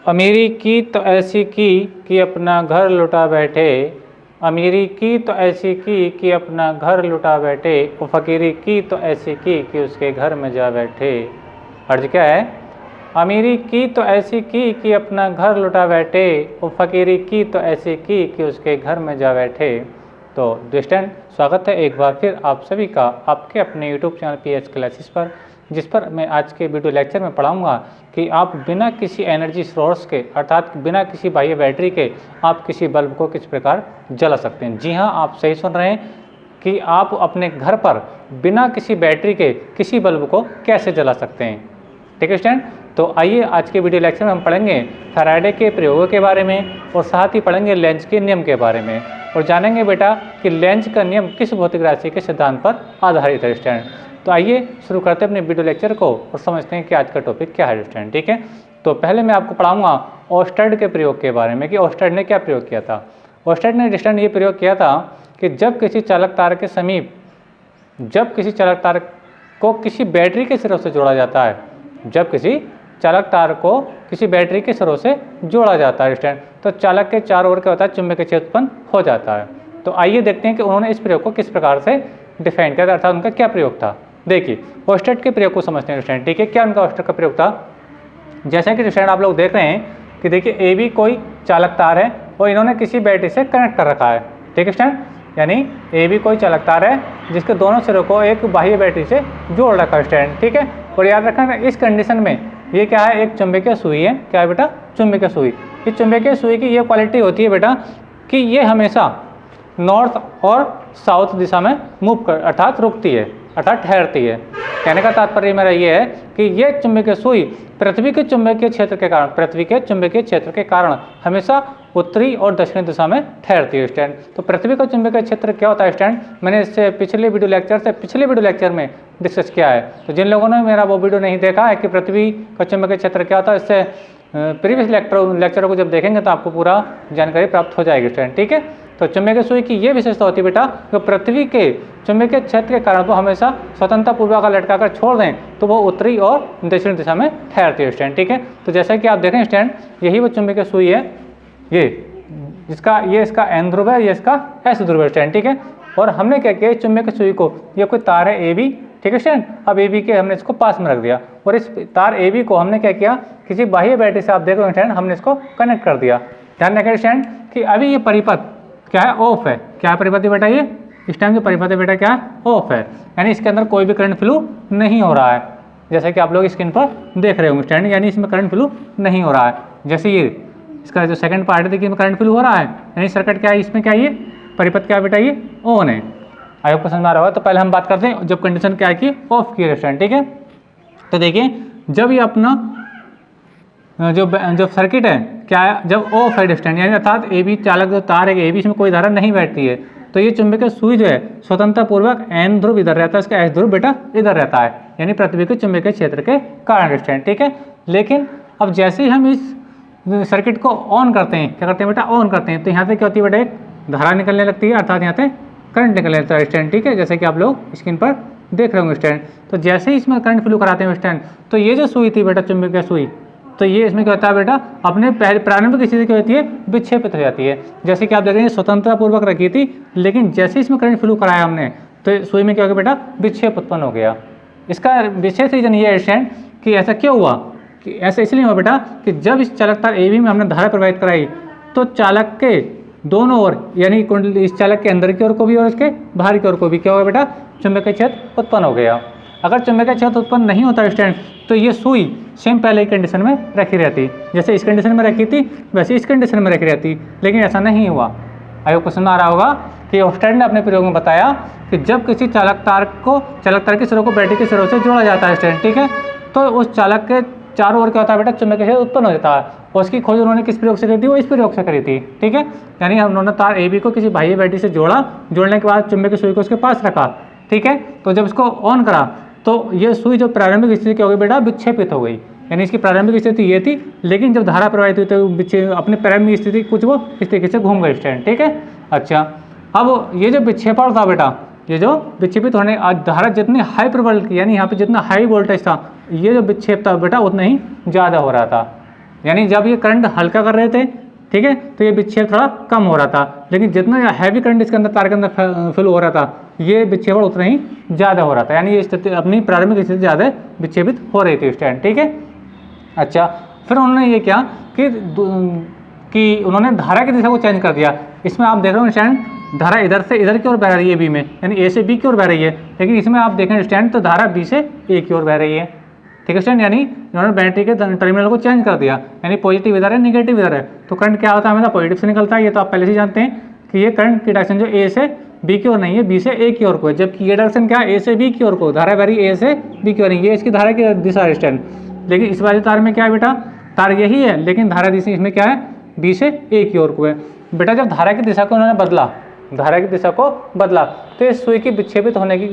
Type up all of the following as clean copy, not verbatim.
अमीरी की तो ऐसी की कि अपना घर लुटा बैठे, अमीरी की तो ऐसी की कि अपना घर लुटा बैठे, और फ़कीरी की तो ऐसी की कि उसके घर में जा बैठे। अर्ज क्या है? अमीरी की तो ऐसी की कि अपना घर लुटा बैठे, और फ़कीरी की तो ऐसी की कि उसके घर में जा बैठे। तो दोस्तों, स्वागत है एक बार फिर आप सभी का आपके अपने यूट्यूब चैनल पीएच क्लासेस पर, जिस पर मैं आज के वीडियो लेक्चर में पढ़ाऊंगा कि आप बिना किसी एनर्जी सोर्स के, अर्थात बिना किसी बाह्य बैटरी के, आप किसी बल्ब को किस प्रकार जला सकते हैं। जी हाँ, आप सही सुन रहे हैं कि आप अपने घर पर बिना किसी बैटरी के किसी बल्ब को कैसे जला सकते हैं। ठीक है स्टूडेंट, तो आइए आज के वीडियो लेक्चर में हम पढ़ेंगे फैराडे के प्रयोगों के बारे में, और साथ ही पढ़ेंगे लेंज के नियम के बारे में, और जानेंगे बेटा कि लेंज का नियम किस भौतिक राशि के सिद्धांत पर आधारित है स्टूडेंट। तो आइए शुरू करते हैं अपने वीडियो लेक्चर को और समझते हैं कि आज का टॉपिक क्या है स्टूडेंट। ठीक है, तो पहले मैं आपको पढ़ाऊंगा ओस्टर्ड के प्रयोग के बारे में कि ओस्टर्ड ने क्या प्रयोग किया था। ओस्टर्ड ने स्टूडेंट ये प्रयोग किया था कि जब किसी चालक तार के समीप, जब किसी चालक तार को किसी बैटरी के सिरों से जोड़ा जाता है, जब किसी चालक तार को किसी बैटरी के सिरों से जोड़ा जाता है स्टूडेंट, तो चालक के चारों ओर क्या होता है, चुंबकीय क्षेत्र उत्पन्न हो जाता है। तो आइए देखते हैं कि उन्होंने इस प्रयोग को किस प्रकार से डिफाइन किया था, अर्थात उनका क्या प्रयोग था। देखिए ओस्टर्ड के प्रयोग को समझते हैं स्टूडेंट। ठीक है, क्या उनका ओस्टर्ड का प्रयोग था। जैसा कि स्टूडेंट आप लोग देख रहे हैं कि देखिए ए बी कोई चालक तार है और इन्होंने किसी बैटरी से कनेक्ट कर रखा है। ठीक है स्टूडेंट, यानी ए बी कोई चालक तार है जिसके दोनों सिरों को एक बाह्य बैटरी से जोड़ रखा है स्टूडेंट। ठीक है, और याद रखना इस कंडीशन में ये क्या है, एक चुंबकीय सुई है। क्या है बेटा? चुंबकीय सुई। इस चुंबकीय सुई की ये क्वालिटी होती है बेटा कि ये हमेशा नॉर्थ और साउथ दिशा में मूव कर, अर्थात रुकती है, अर्थात ठहरती है। कहने का तात्पर्य मेरा ये है कि ये चुंबकीय सुई पृथ्वी के चुंबकीय क्षेत्र के कारण, पृथ्वी के चुंबकीय क्षेत्र के कारण हमेशा उत्तरी और दक्षिणी दिशा में ठहरती है स्टैंड। तो पृथ्वी का चुंबकीय क्षेत्र क्या होता है स्टैंड, मैंने इससे पिछले वीडियो लेक्चर में डिस्कस किया है। तो जिन लोगों ने मेरा वो वीडियो नहीं देखा है कि पृथ्वी का चुंबकीय क्षेत्र क्या होता है, इससे प्रीवियस लेक्चरों को जब देखेंगे तो आपको पूरा जानकारी प्राप्त हो जाएगी स्टूडेंट। ठीक है, तो चुंबकीय सुई की ये विशेषता होती है बेटा कि पृथ्वी के चुंबकीय क्षेत्र के कारण वो हमेशा स्वतंत्रता पूर्वक लटका कर छोड़ दें तो वो उत्तरी और दक्षिणी दिशा में ठहरती है स्टैंड। ठीक है, तो जैसा कि आप देखें स्टैंड, यही वो चुंबकीय सुई है, ये इसका एन ध्रुव है, ये इसका एस ध्रुव है स्टैंड। ठीक है, और हमने क्या किया, इस चुंबकीय सुई को, ये कोई तार है ए बी, ठीक है स्टैंड, अब ए बी के हमने इसको पास में रख दिया, और इस तार ए बी को हमने क्या किया, किसी बाह्य बैटरी से, आप देख रहे हो स्टैंड, हमने इसको कनेक्ट कर दिया। ध्यान रखें स्टैंड कि अभी ये परिपथ क्या है, ऑफ है। क्या परिपथ है बेटा, ये इस टाइम जो परिपथ है बेटा क्या है, ऑफ है, यानी इसके अंदर कोई भी करंट फ्लो नहीं हो रहा है, जैसे कि आप लोग स्क्रीन पर देख रहे होंगे स्टैंड, यानी इसमें करंट फ्लो नहीं हो रहा है। जैसे ये इसका जो सेकंड पार्ट है, देखिए इसमें करंट फ्लो हो रहा है, यानी सर्किट क्या है, इसमें क्या है, ये परिपथ क्या है बेटा, ये ऑन है। आई होप समझ में आ रहा होगा। तो पहले हम बात करते हैं जब कंडीशन क्या है कि ऑफ की स्टैंड। ठीक है, तो देखिए जब ये अपना जो सर्किट है क्या है, जब ऑफ है स्टैंड, यानी अर्थात ए बी चालक जो तार है ए बी, इसमें कोई धारा नहीं बैठती है, तो ये चुंबकीय सुई जो है स्वतंत्रता पूर्वक एन ध्रुव इधर रहता है, इसका एस ध्रुव बेटा इधर रहता है, यानी पृथ्वी के चुंबकीय क्षेत्र के कारण स्टैंड। ठीक है, लेकिन अब जैसे ही हम इस सर्किट को ऑन करते हैं, क्या करते हैं बेटा, ऑन करते हैं, तो यहाँ से क्या होती है बेटा, एक धारा निकलने लगती है, अर्थात यहाँ से करंट निकलने लगता है स्टैंड। ठीक है, जैसे कि आप लोग स्क्रीन पर देख रहे होंगे स्टैंड। तो जैसे ही इसमें करंट फ्लो कराते हैं स्टैंड, तो ये जो सुई थी बेटा, चुंबकीय सुई, तो ये इसमें क्या होता है बेटा, अपने पहले प्रारंभिक स्थिति क्या होती है, विक्षेपित हो जाती है। जैसे कि आप देख रहे हैं स्वतंत्रता पूर्वक रखी थी, लेकिन जैसे इसमें करंट फ्लो कराया हमने, तो सुई में क्या हो गया बेटा, विक्षेप उत्पन्न हो गया। इसका विशेष रीजन ये है स्टैंड कि ऐसा क्यों हुआ, कि ऐसा इसलिए हुआ बेटा कि जब इस चालक तार ए बी में हमने धारा प्रवाहित कराई, तो चालक के दोनों ओर, यानी इस चालक के अंदर की ओर को भी और उसके बाहर की ओर को भी क्या होगा बेटा, चुंबकीय क्षेत्र उत्पन्न हो गया। अगर चुंबकीय क्षेत्र उत्पन्न नहीं होता स्टैंड, तो ये सुई सेम पहले की कंडीशन में रखी रहती, जैसे इस कंडीशन में रखी थी वैसे इस कंडीशन में रखी रहती, लेकिन ऐसा नहीं हुआ। आई होप समझ आ रहा होगा कि ओस्टर्ड ने अपने प्रयोग में बताया कि जब किसी चालक तार के सिरों को बैटरी के सिरों से जोड़ा जाता है स्टैंड, ठीक है, तो उस चालक के चारों ओर क्या होता है बेटा, चुंबकीय क्षेत्र उत्पन्न हो जाता है। और उसकी खोज उन्होंने किस प्रयोग से करी थी, वो इस प्रयोग से करी थी। ठीक है, यानी उन्होंने तार ए बी को किसी बाह्य बैटरी से जोड़ा, जोड़ने के बाद चुंबकीय सुई को उसके पास रखा। ठीक है, तो जब इसको ऑन करा, तो ये सुई जो प्रारंभिक स्थिति क्या हो गई बेटा, विक्षेपित हो गई, यानी इसकी प्रारंभिक स्थिति ये थी, लेकिन जब धारा प्रवाहित हुई तो अपनी प्रारंभिक स्थिति कुछ वो इस तरीके से घूम गई स्टैंड। ठीक है, अच्छा, अब ये जो विक्षेपण था बेटा, ये जो विक्षेपित होने, धारा जितनी हाई प्रबल, यानी यहाँ पे जितना हाई वोल्टेज था, ये जो विक्षेप था बेटा उतना ही ज़्यादा हो रहा था। यानी जब ये करंट हल्का कर रहे थे, ठीक है, तो ये विक्षेप थोड़ा कम हो रहा था, लेकिन जितना हैवी करंट इसके अंदर तार के अंदर फ्लो हो रहा था, ये विक्षेपण उतना ही ज़्यादा हो रहा था, यानी ये स्थिति अपनी प्रारंभिक स्थिति ज़्यादा विक्षेपित हो रही थी स्टैंड, ठीक है। अच्छा, फिर उन्होंने ये किया कि उन्होंने धारा की दिशा को चेंज कर दिया। इसमें आप देख रहे हो स्टैंड, धारा इधर से इधर की ओर बह रही है बी में, यानी ए से बी की ओर बह रही है, लेकिन इसमें आप देखें स्टैंड तो धारा बी से ए की ओर बह रही है, ठीक है स्टैंड। यानी इन्होंने बैटरी के टर्मिनल को चेंज कर दिया, यानी पॉजिटिव इधर है, नेगेटिव इधर है, तो करंट क्या होता है हमेशा पॉजिटिव से निकलता है। ये तो आप पहले से जानते हैं कि ये करंट की डायरेक्शन जो ए से बी की ओर नहीं है, बी से ए की ओर को है, जबकि ये डायरेक्शन क्या है, ए से बी की ओर को, धारा बह रही ए से बी की ओर नहीं, ये इसकी धारा की दिशा है स्टैंड। लेकिन इस वाले तार में क्या है बेटा, तार यही है, लेकिन धारा दिशा इसमें क्या है, बी से ए की ओर को है। बेटा जब धारा की दिशा को उन्होंने बदला, धारा की दिशा को बदला, तो इस सुई की विक्षेपित होने की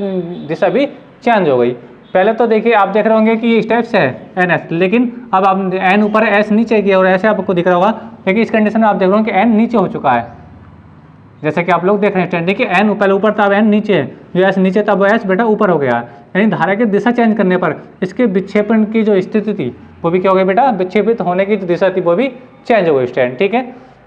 दिशा भी चेंज हो गई। पहले तो देखिए आप देख रहे होंगे कि इस टाइप से है एन एस, लेकिन अब आप एन ऊपर है, एस नीचे की और ऐसे आपको दिख रहा होगा, लेकिन इस कंडीशन में आप देख रहे हो कि एन नीचे हो चुका है, जैसे कि आप लोग देख रहे हैं स्टैंड, कि एन पहले ऊपर था, अब एन नीचे है, जो एस नीचे था वो एस बेटा ऊपर हो गया, यानी धारा की दिशा चेंज करने पर इसके विक्षेपण की जो स्थिति थी वो भी क्या हो गई बेटा, विक्षेपित होने की जो दिशा थी वो भी चेंज हो गई स्टैंड, ठीक है।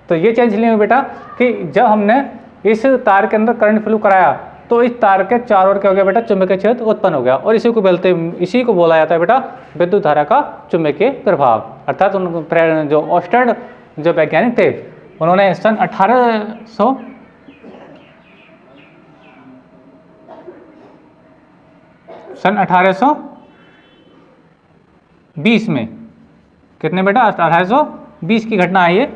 तो ये चेंज इसलिए हुई बेटा कि जब हमने इस तार के अंदर करंट फ्लो कराया तो इस तार के चारों ओर क्या हो गया बेटा, चुंबकीय क्षेत्र उत्पन्न हो गया, और इसी को बोला जाता है बेटा विद्युत धारा का चुंबकीय प्रभाव। अर्थात जो ऑस्टेड जो वैज्ञानिक थे उन्होंने सन 1820 में, कितने बेटा, 1820 की घटना आई है,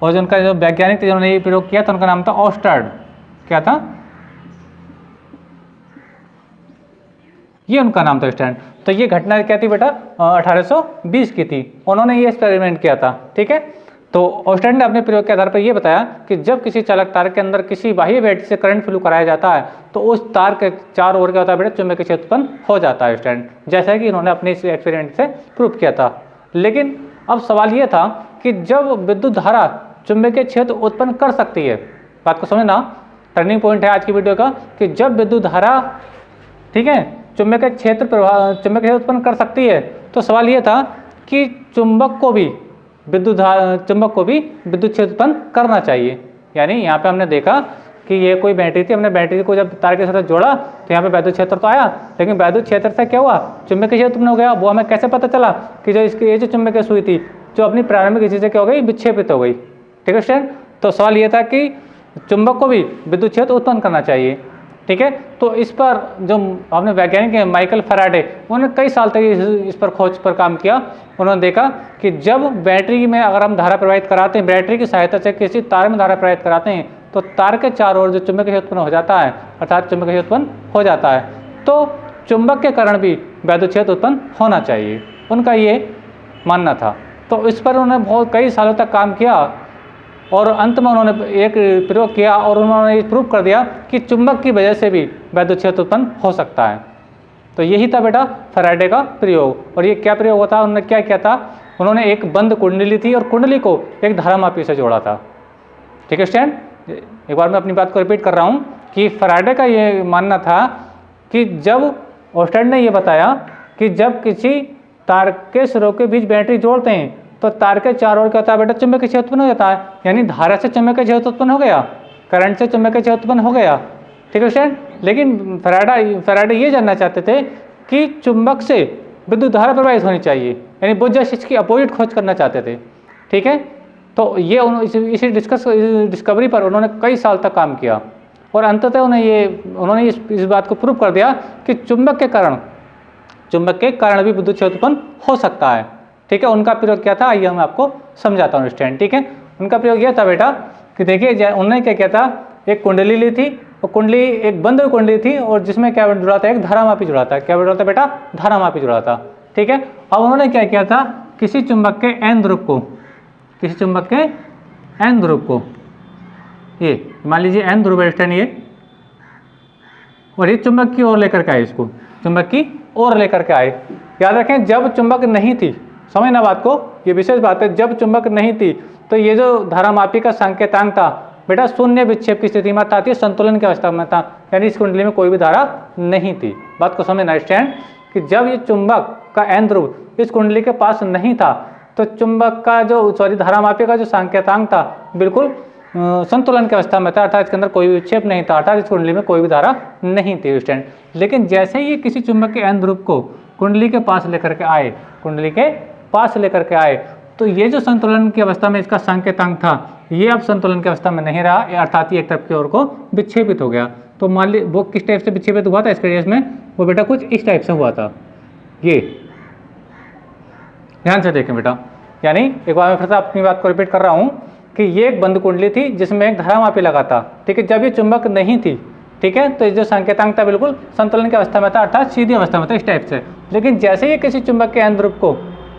और जो उनका जो वैज्ञानिक थे जिन्होंने ये प्रयोग किया था उनका नाम था ऑस्टर्ड, क्या था, ये उनका नाम था स्टैंड। तो ये घटना क्या थी बेटा, 1820 की थी, उन्होंने ये एक्सपेरिमेंट किया था, ठीक है। तो ऑस्टर्ड ने अपने प्रयोग के आधार पर यह बताया कि जब किसी चालक तार के अंदर किसी बाह्य बैटरी से करंट फ्लो कराया जाता है तो उस तार के चारों ओर क्या होता है बेटा, चुंबकीय क्षेत्र उत्पन्न हो जाता है स्टैंड, जैसा कि इन्होंने अपने इस एक्सपेरिमेंट से प्रूव किया था। लेकिन अब सवाल ये था कि जब विद्युत धारा चुंबकीय क्षेत्र उत्पन्न कर सकती है, बात को समझना, टर्निंग पॉइंट है आज की वीडियो का, कि जब विद्युत धारा, ठीक है, चुंबकीय क्षेत्र उत्पन्न कर सकती है, तो सवाल ये था कि चुंबक को भी विद्युत क्षेत्र उत्पन्न करना चाहिए। यानी यहाँ पे हमने देखा कि ये कोई बैटरी थी, हमने बैटरी को जब तार के साथ जोड़ा तो यहाँ पे विद्युत क्षेत्र तो आया, लेकिन विद्युत क्षेत्र से क्या हुआ, चुंबकीय क्षेत्र उत्पन्न हो गया। वो हमें कैसे पता चला कि जो इसकी ये जो चुंबकीय सुई थी जो अपनी प्रारंभिक स्थिति से क्या हो गई, विक्षेपित हो गई, ठीक है स्टूडेंट। तो सवाल ये था कि चुंबक को भी विद्युत क्षेत्र उत्पन्न करना चाहिए, ठीक है। तो इस पर जो हमने वैज्ञानिक है माइकल फैराडे, उन्होंने कई साल तक इस पर खोज पर काम किया। उन्होंने देखा कि जब बैटरी में अगर हम धारा प्रवाहित कराते हैं, बैटरी की सहायता से किसी तार में धारा प्रवाहित कराते हैं, तो तार के चारों ओर जो चुंबकीय क्षेत्र उत्पन्न हो जाता है, अर्थात चुंबकीय क्षेत्र उत्पन्न हो जाता है, तो चुंबक के कारण भी विद्युत क्षेत्र उत्पन्न होना चाहिए, उनका ये मानना था। तो इस पर उन्होंने बहुत कई सालों तक काम किया और अंत में उन्होंने एक प्रयोग किया और उन्होंने प्रूव कर दिया कि चुंबक की वजह से भी विद्युत क्षेत्र उत्पन्न हो सकता है। तो यही था बेटा फैराडे का प्रयोग। और ये क्या प्रयोग होता है, उन्होंने क्या किया था, उन्होंने एक बंद कुंडली थी और कुंडली को एक धारामापी से जोड़ा था, ठीक है स्टैंड। एक बार मैं अपनी बात को रिपीट कर रहा हूँ कि फैराडे का ये मानना था कि जब ऑस्टेड ने ये बताया कि जब किसी तार के सिरों के बीच बैटरी जोड़ते हैं तो तार के चारों ओर क्या होता है बेटा, चुंबकीय क्षेत्र उत्पन्न हो जाता है। यानी धारा से चुंबकीय क्षेत्र उत्पन्न हो गया, करंट से चुंबकीय क्षेत्र उत्पन्न हो गया, ठीक है स्टूडेंट। लेकिन फैराडे ये जानना चाहते थे कि चुंबक से विद्युत धारा प्रवाहित होनी चाहिए, यानी वो जस्ट इसकी अपोजिट खोज करना चाहते थे, ठीक है। तो ये इसी डिस्कवरी पर उन्होंने कई साल तक काम किया और अंततः उन्होंने इस बात को प्रूव कर दिया कि चुंबक के कारण भी विद्युत क्षेत्र उत्पन्न हो सकता है, ठीक है। उनका प्रयोग क्या था, आइए मैं आपको समझाता हूँ स्टूडेंट, ठीक है। उनका प्रयोग यह था बेटा कि देखिए उन्होंने क्या किया था, एक कुंडली ली थी, वो कुंडली एक बंद कुंडली थी और जिसमें क्या जुड़ा था, एक धारामापी जुड़ा था। क्या जुड़ा था बेटा, धारामापी जुड़ा था, ठीक है। अब उन्होंने क्या किया था, किसी चुंबक के एन ध्रुव को ये मान लीजिए एन ध्रुव है स्टैंड ये, और ये चुंबक की ओर लेकर के आए, इसको चुंबक की ओर लेकर के आए। याद रखें जब चुंबक नहीं थी, समझना बात को, ये विशेष बात है, जब चुंबक नहीं थी तो ये जो धारामापी का संकेतांक था बेटा शून्य विक्षेप की स्थिति में था, संतुलन की अवस्था में था, यानी इस कुंडली में कोई भी धारा नहीं थी। बात को समझना स्टैंड कि जब ये चुंबक का एन ध्रुव इस कुंडली के पास नहीं था तो चुंबक का जो धारामापी का जो संकेतांक था बिल्कुल संतुलन की अवस्था में था, अर्थात इसके अंदर कोई भी विक्षेप नहीं था, अर्थात इस कुंडली में कोई भी धारा नहीं थी स्टूडेंट। लेकिन जैसे ही किसी चुंबक के n ध्रुव को कुंडली के पास लेकर के आए, कुंडली के पास लेकर के आए, तो ये जो संतुलन की अवस्था में इसका संकेतांक था ये अब संतुलन की अवस्था में नहीं रहा, अर्थात ये एक तरफ की ओर को विक्षेपित हो गया। तो मान ली वो किस टाइप से विक्षेपित हुआ था इसके केस में, वो बेटा कुछ इस टाइप से हुआ था। ये ध्यान से देखें बेटा, यानी एक बार मैं फिर से अपनी बात को रिपीट कर रहा हूँ कि ये एक बंद कुंडली थी जिसमें एक धारामापी लगा था, ठीक है। जब ये चुंबक नहीं थी, ठीक है, तो जो संकेतांक था बिल्कुल संतुलन की अवस्था में था, अर्थात सीधी अवस्था में था इस टाइप से। लेकिन जैसे ही किसी चुंबक के n ध्रुव को,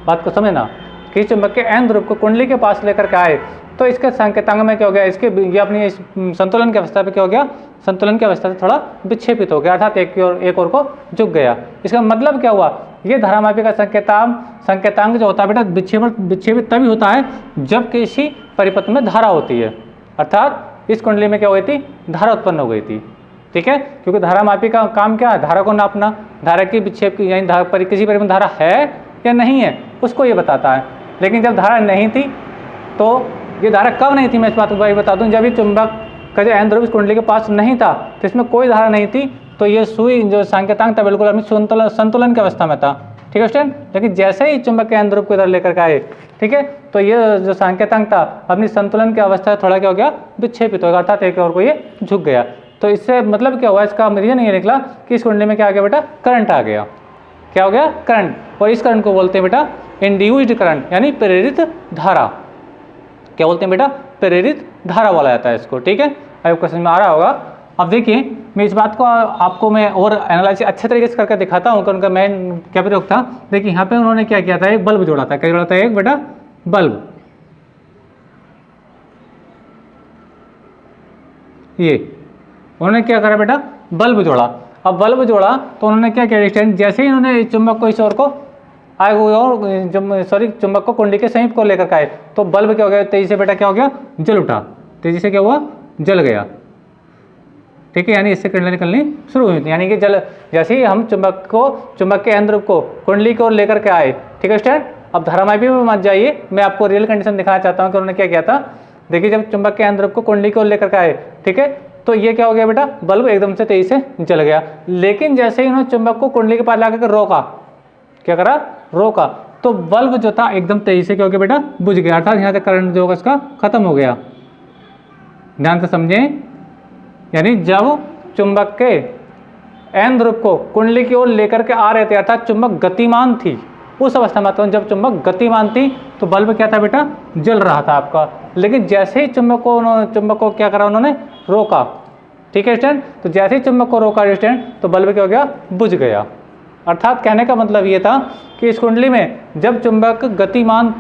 बात को समझना, किसी चुंबक के n ध्रुव को कुंडली के पास लेकर के आए तो इसके संकेतांक में क्या हो गया, इसके ये अपनी इस संतुलन की अवस्था पे क्या हो गया, संतुलन की अवस्था से थोड़ा विक्षेपित हो गया, अर्थात एक ओर को झुक गया। इसका मतलब क्या हुआ, ये धारामापी का संकेतांक जो होता है बेटा विक्षेपित तभी होता है जब किसी परिपथ में धारा होती है, अर्थात इस कुंडली में क्या हुई थी, धारा उत्पन्न हो गई थी, ठीक है। क्योंकि धारामापी का काम क्या है, धारा को नापना, धारा की विक्षेप की यानी किसी परिपथ में धारा है या नहीं है उसको ये बताता है। लेकिन जब धारा नहीं थी, तो ये धारा कब नहीं थी मैं इस बात को बता दूं, जब ये चुंबक का जो n ध्रुव इस कुंडली के पास नहीं था, तो इसमें कोई धारा नहीं थी, तो ये सुई जो संकेतांक था बिल्कुल अपनी संतुलन की अवस्था में था, ठीक है स्टूडेंट। लेकिन जैसे ही चुंबक के n ध्रुव को इधर लेकर के आए, ठीक है, तो ये जो संकेतांक था अपनी संतुलन की अवस्था से थोड़ा क्या हो गया, विक्षेपित हो गया, अर्थात एक और को ये झुक गया। तो इससे मतलब क्या हुआ, इसका रीजन ये निकला कि इस कुंडली में क्या आ गया बेटा, करंट आ गया। क्या हो गया, करंट। और इस करंट को बोलते हैं बेटा इंड्यूस्ड करंट, यानी प्रेरित धारा। क्या बोलते हैं बेटा, प्रेरित धारा बोला जाता है इसको, ठीक है। अब क्वेश्चन में आ रहा होगा। अब देखिए मैं इस बात को आपको मैं और एनालिसिस अच्छे तरीके से करके दिखाता हूँ कि उनका मेन क्या प्रयोग था। देखिए यहाँ पे उन्होंने क्या किया था, एक बल्ब जोड़ा था। क्या जोड़ा था, एक बेटा बल्ब, ये उन्होंने क्या करा बेटा, बल्ब जोड़ा। अब बल्ब जोड़ा तो उन्होंने क्या किया स्टूडेंट, जैसे ही उन्होंने चुंबक को इस ओर को आए हुए और चुंबक को कुंडली के समीप को लेकर आए, तो बल्ब क्या हो गया, तेजी से बेटा क्या हो गया, जल उठा। तेजी से क्या हुआ, जल गया, ठीक है। यानी इससे किरणें निकलनी शुरू हुई थी, यानी कि जैसे ही हम चुंबक के n ध्रुव को कुंडली की ओर लेकर के आए, ठीक है स्टूडेंट। अब धारामापी में मत जाइए, मैं आपको रियल कंडीशन दिखाना चाहता हूँ कि उन्होंने क्या किया था। देखिए जब चुंबक के n ध्रुव को कुंडली की ओर लेकर के आए, ठीक है, तो ये क्या हो गया बेटा, बल्ब एकदम से तेजी से जल गया। लेकिन जैसे ही उन्होंने चुंबक को कुंडली के पास ला करके रोका, क्या करा, रोका, तो बल्ब जो था एकदम तेजी से क्या हो गया बेटा, बुझ गया, अर्थात यहाँ से करंट जो होगा इसका खत्म हो गया। ध्यान से समझें, यानी जब चुंबक के n ध्रुव को कुंडली की ओर लेकर के आ रहे थे, अर्थात चुंबक गतिमान थी, उस अवस्था में जब चुंबक गतिमान थी तो बल्ब क्या था बेटा, जल रहा था आपका। लेकिन जैसे ही चुंबक को क्या करा, उन्होंने रोका, ठीक है स्टूडेंट। तो जैसे ही चुंबक को रोका स्टूडेंट, तो बल्ब क्या हो गया, बुझ गया। अर्थात कहने का मतलब ये था कि इस कुंडली में जब चुंबक गतिमान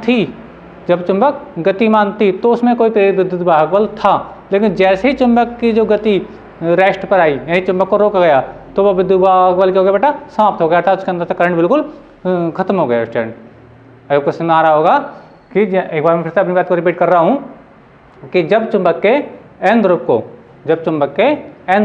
थी तो उसमें कोई प्रेरित विद्युत वाहक बल था। लेकिन जैसे ही चुंबक की जो गति रेस्ट पर आई, यानी चुंबक को रोका गया, तो वो विद्युत वाहक बल क्या हो गया बेटा, समाप्त हो गया, अर्थात उसके अंदर से करंट बिल्कुल खत्म हो गया स्टूडेंट। अगर क्वेश्चन में आ रहा होगा कि एक बार मैं फिर से अपनी बात को रिपीट कर रहा हूँ कि जब चुंबक के n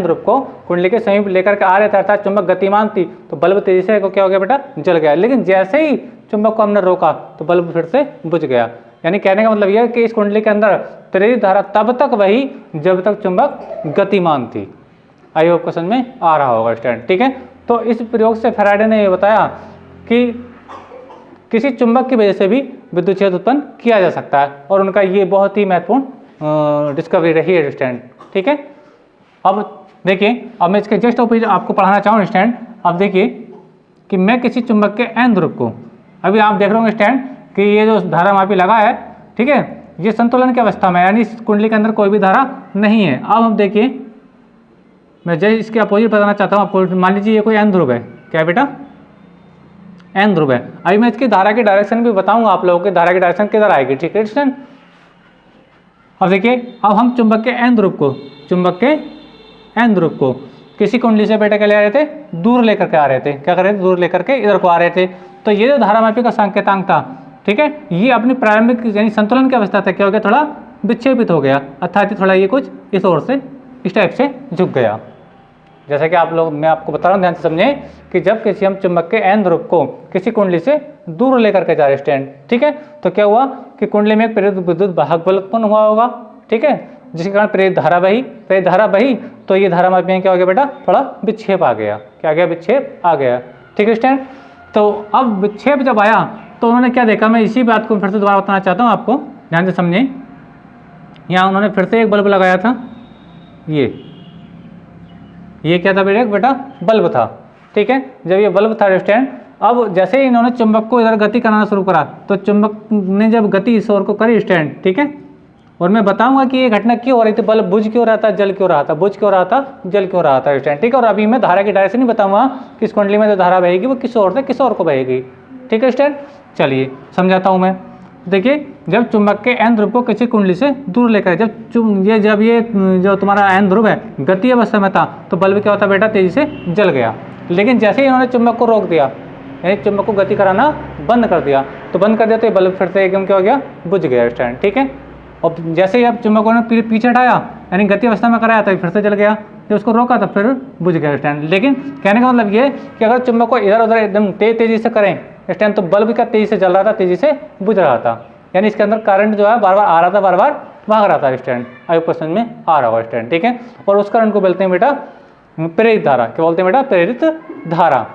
ध्रुव को कुंडली के समीप लेकर के आ रहे थे, अर्थात चुंबक गतिमान थी, तो बल्ब तेजी से क्या हो गया बेटा, जल गया। लेकिन जैसे ही चुंबक को हमने रोका तो बल्ब फिर से बुझ गया। यानी कहने का मतलब यह है कि इस कुंडली के अंदर प्रेरित धारा तब तक वही जब तक चुंबक गतिमान थी। आई होप क्वेश्चन में आ रहा होगा स्टूडेंट, ठीक है। तो इस प्रयोग से फैराडे ने यह बताया कि किसी चुंबक की वजह से भी विद्युत क्षेत्र उत्पन्न किया जा सकता है, और उनका ये बहुत ही महत्वपूर्ण डिस्कवरी रही है स्टूडेंट, ठीक है। अब देखिए, अब मैं इसके जस्ट ऑपोजिट आपको पढ़ाना चाहूँ स्टूडेंट। अब देखिए कि मैं किसी चुंबक के n ध्रुव को, अभी आप देख रहे होंगे स्टूडेंट कि ये जो धारामापी लगा है, ठीक है, ये संतुलन की अवस्था में, यानी इस कुंडली के अंदर कोई भी धारा नहीं है। अब हम देखिए, मैं जस्ट इसके अपोजिट बताना चाहता हूँ आपको। मान लीजिए ये कोई n ध्रुव है, क्या बेटा, n ध्रुव है। अभी मैं इसकी धारा की डायरेक्शन भी बताऊंगा आप लोगों की, धारा की डायरेक्शन किधर आएगी, ठीक है स्टूडेंट। अब देखिए, अब हम चुंबक के n ध्रुव को किसी कुंडली से बेटा क्या ले आ रहे थे, दूर लेकर के आ रहे थे। क्या कर रहे थे, दूर लेकर के इधर को आ रहे थे। तो ये जो धारामापी का संकेतांक था, ठीक है, ये अपनी प्रारंभिक यानी संतुलन की अवस्था था, क्या हो गया, थोड़ा विक्षेपित हो गया, अर्थात थोड़ा ये कुछ इस ओर से इस टाइप से झुक गया। जैसा कि आप लोग मैं आपको बता रहा हूँ, ध्यान से समझें कि जब किसी हम चुंबक के n ध्रुव को किसी कुंडली से दूर लेकर के जा रहे स्टैंड, ठीक है, तो क्या हुआ कि कुंडली में एक प्रेरित विद्युत वाहक बल उत्पन्न हुआ होगा, ठीक है, जिसके कारण प्रेरित धारा बही, तो ये धारा में क्या हो गया बेटा, थोड़ा विक्षेप आ गया। क्या आ गया? विक्षेप आ गया, ठीक है स्टैंड। तो अब विक्षेप जब आया तो उन्होंने क्या देखा, मैं इसी बात को फिर से दोबारा बताना चाहता हूँ आपको, ध्यान से समझें। यहाँ उन्होंने फिर से एक बल्ब लगाया था, ये क्या था बेटा, बल्ब था, ठीक है। जब ये बल्ब था स्टैंड, अब जैसे ही इन्होंने चुंबक को इधर गति कराना शुरू करा, तो चुंबक ने जब गति इस ओर को करी स्टैंड, ठीक है, और मैं बताऊंगा कि ये घटना क्यों हो रही थी, बल्ब बुझ क्यों रहा था, जल क्यों रहा था, बुझ क्यों रहा था, जल क्यों रहा था स्टैंड, ठीक है। और अभी मैं धारा की डायरेक्शन नहीं बताऊंगा कि इस कुंडली में जो धारा बहेगी वो किस ओर से किस ओर को बहेगी, ठीक है स्टैंड। चलिए समझाता हूँ मैं। देखिए, जब चुंबक के n ध्रुव को किसी कुंडली से दूर लेकर, जब ये जो तुम्हारा n ध्रुव है गति अवस्था में था, तो बल्ब क्या होता बेटा, तेजी से जल गया। लेकिन जैसे ही इन्होंने चुंबक को रोक दिया, यानी चुंबक को गति कराना बंद कर दिया, तो ये बल्ब फिर से एकदम क्या हो गया, बुझ गया स्टैंड, ठीक है। और जैसे ही अब चुंबक ने पीछे हटाया, यानी गति अवस्था में कराया, तो फिर से जल गया, जब उसको रोका तो फिर बुझ गया स्टैंड। लेकिन कहने का मतलब ये कि अगर चुंबक को इधर उधर एकदम तेजी से करें स्टैंड, तो बल्ब का तेजी से जल रहा था, तेजी से बुझ रहा था, यानी इसके अंदर करंट जो है बार बार आ रहा था, बार बार भाग रहा था स्टैंड। आई क्वेश्चन में आ रहा होगा स्टैंड, ठीक है। और उस करंट को बोलते हैं बेटा प्रेरित धारा। क्या बोलते हैं बेटा? प्रेरित धारा,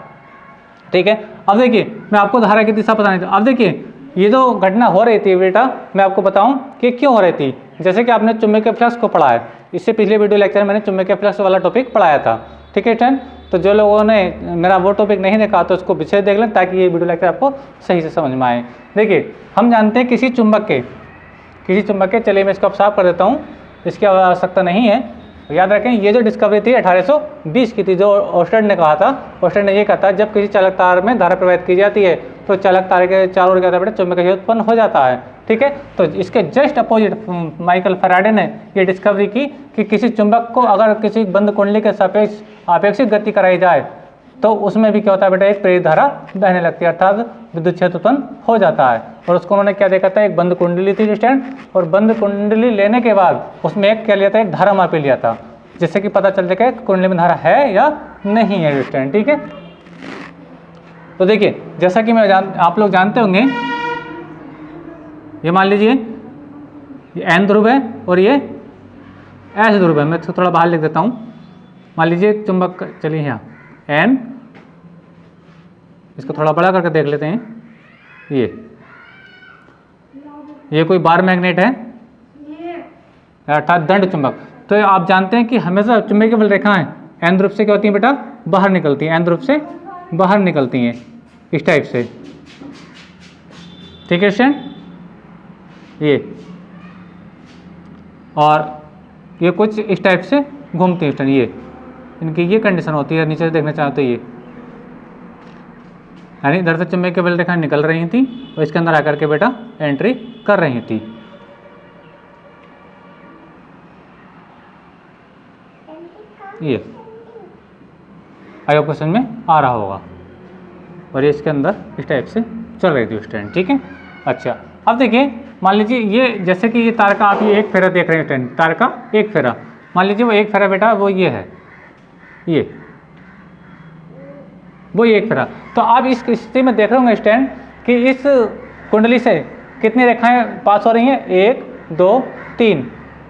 ठीक है। अब देखिए, मैं आपको धारा की दिशा बतानी थी। अब देखिए, ये जो घटना हो रही थी बेटा, मैं आपको बताऊं कि क्यों हो रही थी। जैसे कि आपने चुंबकीय फ्लक्स को पढ़ा है, इससे पिछले वीडियो लेक्चर में मैंने चुंबकीय फ्लक्स वाला टॉपिक पढ़ाया था, ठीक है स्टैंड। तो जो लोगों ने मेरा वो टॉपिक नहीं देखा तो उसको पीछे देख लें, ताकि ये वीडियो लेक्चर आपको सही से समझ में आए। देखिए, हम जानते हैं किसी चुंबक के, चलिए मैं इसको अब साफ कर देता हूँ, इसकी आवश्यकता नहीं है। याद रखें, ये जो डिस्कवरी थी 1820 की थी, जो ओस्टेड ने कहा था। ओस्टेड ने ये कहा था, जब किसी चालक तार में धारा प्रवाहित की जाती है तो चालक तार के चारों ओर क्या होता है बेटा, चुंबकीय क्षेत्र उत्पन्न हो जाता है, ठीक है। तो इसके जस्ट अपोजिट माइकल फैराडे ने ये डिस्कवरी की कि किसी चुंबक को अगर किसी बंद कुंडली के सापेक्ष आपेक्षिक गति कराई जाए, तो उसमें भी क्या होता है बेटा, एक प्रेरित धारा बहने लगती है, अर्थात विद्युत क्षेत्र उत्पन्न हो जाता है। और उसको उन्होंने क्या देखा था, एक बंद कुंडली थी स्टैंड, और बंद कुंडली लेने के बाद उसमें एक क्या लिया था, एक धारा मापी लिया था, जिससे कि पता चल जाएगा कुंडली में धारा है या नहीं है स्टैंड, ठीक है। तो देखिए, जैसा कि आप लोग जानते होंगे, ये मान लीजिए ये n ध्रुव है और ये s ध्रुव है। मैं थोड़ा बाहर लिख देता हूँ। मान लीजिए चुंबक, चलिए यहाँ n, इसको थोड़ा बड़ा करके देख लेते हैं। ये कोई बार मैग्नेट है, अर्थात दंड चुंबक। तो आप जानते हैं कि हमेशा चुंबकीय बल रेखाएं n ध्रुव से क्या होती हैं बेटा, बाहर निकलती हैं, n ध्रुव से बाहर निकलती हैं, इस टाइप से, ठीक है स्टैंड। ये और ये कुछ इस टाइप से घूमती हैं स्टैंड, ये इनकी ये कंडीशन होती है। नीचे से देखना चाहो तो ये, यानी इधर से चुंबकीय बल रेखाएं निकल रही थी और इसके अंदर आकर के बेटा एंट्री कर रही थी। ये आगे क्वेश्चन में आ रहा होगा, और ये इसके अंदर इस टाइप से चल रही थी स्टैंड, ठीक है। अच्छा, अब देखिए, मान लीजिए ये जैसे कि ये तार का आप ये एक फेरा देख रहे हैं स्टैंड, तार का एक फेरा, मान लीजिए वो एक फेरा बेटा वो ये है, वो एक फेरा। तो आप इस स्थिति में देख रहे होंगे स्टैंड कि इस कुंडली से कितनी रेखाएं पास हो रही हैं, 1 2 3,